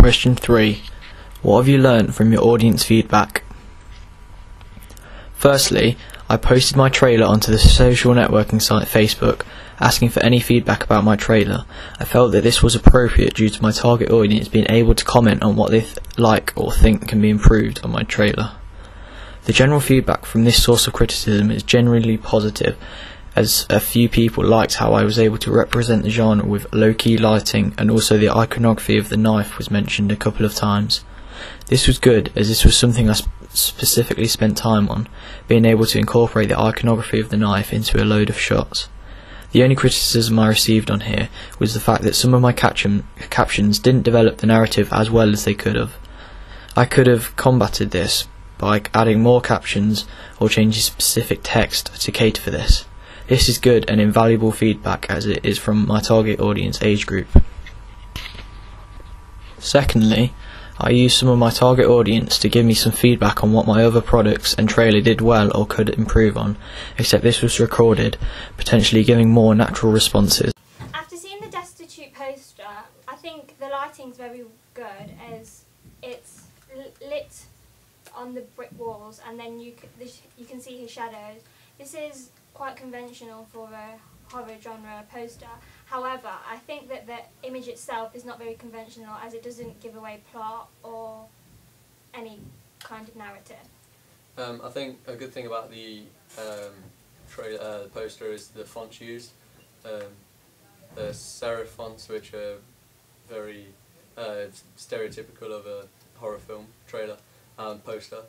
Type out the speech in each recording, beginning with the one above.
Question 3. What have you learnt from your audience feedback? Firstly, I posted my trailer onto the social networking site Facebook, asking for any feedback about my trailer. I felt that this was appropriate due to my target audience being able to comment on what they like or think can be improved on my trailer. The general feedback from this source of criticism is generally positive, as a few people liked how I was able to represent the genre with low-key lighting, and also the iconography of the knife was mentioned a couple of times. This was good, as this was something I specifically spent time on, being able to incorporate the iconography of the knife into a load of shots. The only criticism I received on here was the fact that some of my captions didn't develop the narrative as well as they could have. I could have combated this by adding more captions or changing specific text to cater for this. This is good and invaluable feedback, as it is from my target audience age group. Secondly, I used some of my target audience to give me some feedback on what my other products and trailer did well or could improve on, except this was recorded, potentially giving more natural responses. After seeing the Destitute poster, I think the lighting's very good, as it's lit on the brick walls and then you can see his shadows. This is quite conventional for a horror genre poster. However, I think that the image itself is not very conventional, as it doesn't give away plot or any kind of narrative. I think a good thing about the poster is the fonts used. The serif fonts, which are very stereotypical of a horror film trailer and poster.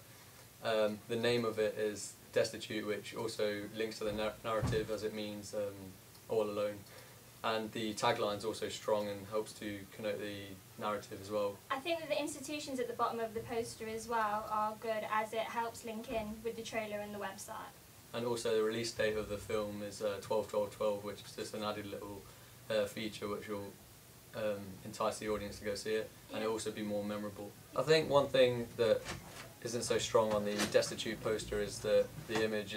The name of it is Destitute, which also links to the narrative, as it means all alone. And the tagline's also strong and helps to connote the narrative as well. I think that the institutions at the bottom of the poster as well are good, as it helps link in with the trailer and the website. And also the release date of the film is 12/12/12, which is just an added little feature which will entice the audience to go see it, and it'll also be more memorable. I think one thing that isn't so strong on the Destitute poster is that the image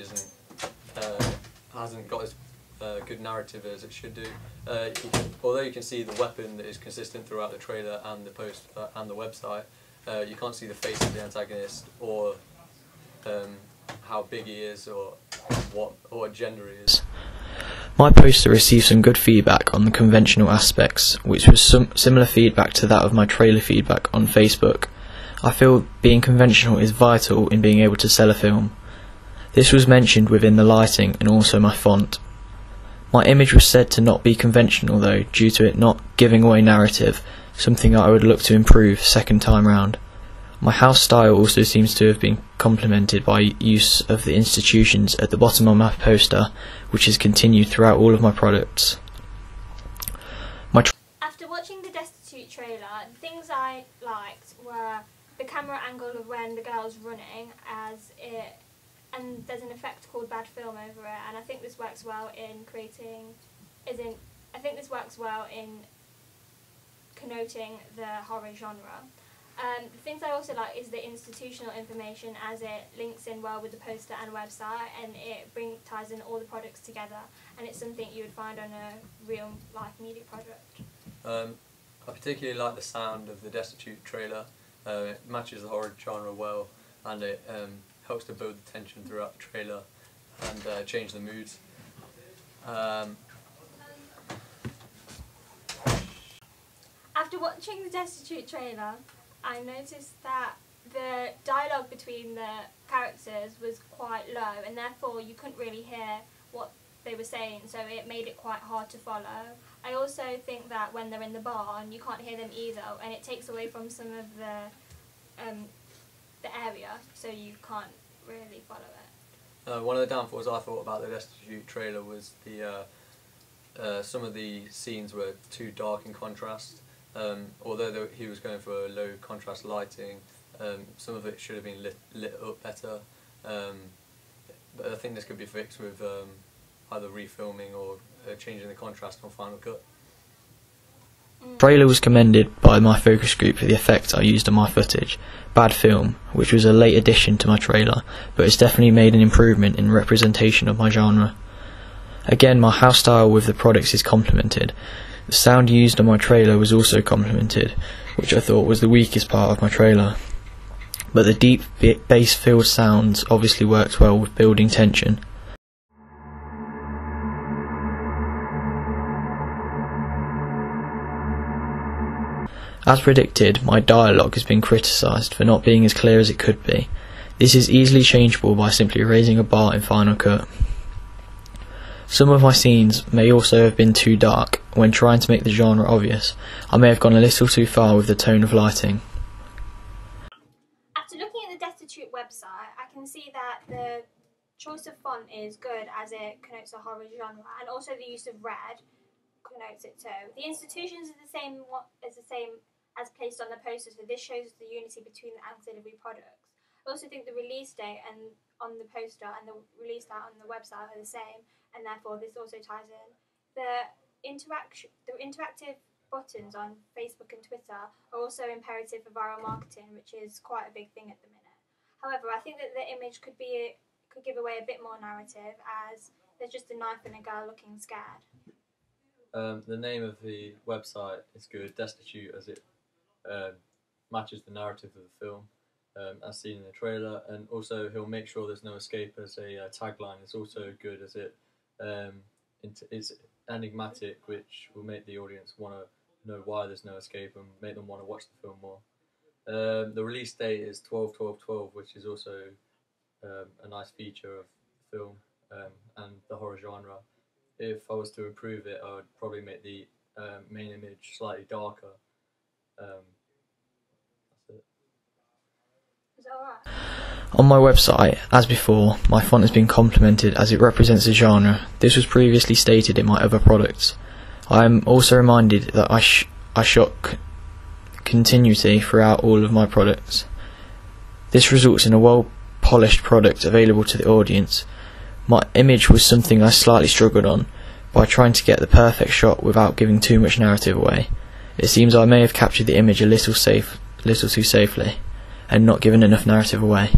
hasn't got as good narrative as it should do. Although you can see the weapon that is consistent throughout the trailer and the post and the website, you can't see the face of the antagonist or how big he is or what gender he is. My poster received some good feedback on the conventional aspects, which was similar feedback to that of my trailer feedback on Facebook. I feel being conventional is vital in being able to sell a film. This was mentioned within the lighting and also my font. My image was said to not be conventional though, due to it not giving away narrative, something that I would look to improve second time round. My house style also seems to have been complemented by use of the institutions at the bottom of my poster, which has continued throughout all of my products. After watching the Destitute trailer, the things I liked were the camera angle of when the girl's running, and there's an effect called bad film over it, and I think this works well in connoting the horror genre. The things I also like is the institutional information, as it links in well with the poster and website, and it ties in all the products together, and it's something you would find on a real life media project. I particularly like the sound of the Destitute trailer. It matches the horror genre well, and it helps to build the tension throughout the trailer and change the moods. After watching the Destitute trailer, I noticed that the dialogue between the characters was quite low, and therefore you couldn't really hear what they were saying, so it made it quite hard to follow. I also think that when they're in the barn, you can't hear them either, and it takes away from some of the area, so you can't really follow it. One of the downfalls I thought about the Destitute trailer was some of the scenes were too dark in contrast. Although he was going for low contrast lighting, some of it should have been lit up better. But I think this could be fixed with either refilming or changing the contrast on Final Cut. The trailer was commended by my focus group for the effect I used on my footage, Bad Film, which was a late addition to my trailer, but it's definitely made an improvement in representation of my genre. Again, my house style with the products is complemented. The sound used on my trailer was also complimented, which I thought was the weakest part of my trailer. But the deep bass-filled sounds obviously worked well with building tension. As predicted, my dialogue has been criticised for not being as clear as it could be. This is easily changeable by simply raising a bar in Final Cut. Some of my scenes may also have been too dark. When trying to make the genre obvious, I may have gone a little too far with the tone of lighting. After looking at the Destitute website, I can see that the choice of font is good as it connotes a horror genre, and also the use of red connotes it too. The institutions are the same as placed on the posters, so this shows the unity between the auxiliary products. I also think the release date and on the poster and the release date on the website are the same, and therefore this also ties in. The interactive buttons on Facebook and Twitter are also imperative for viral marketing, which is quite a big thing at the minute. However, I think that the image could give away a bit more narrative, as there's just a knife and a girl looking scared. The name of the website is good, Destitute, as it matches the narrative of the film, as seen in the trailer, and also he'll make sure there's no escape as a tagline. It's also good as it's enigmatic, which will make the audience want to know why there's no escape and make them want to watch the film more. The release date is 12/12/12, which is also a nice feature of the film and the horror genre. If I was to improve it, I would probably make the main image slightly darker. That's it. Is that alright? On my website, as before, my font has been complimented as it represents the genre. This was previously stated in my other products. I am also reminded that I shot continuity throughout all of my products. This results in a well-polished product available to the audience. My image was something I slightly struggled on by trying to get the perfect shot without giving too much narrative away. It seems I may have captured the image a little too safely and not given enough narrative away.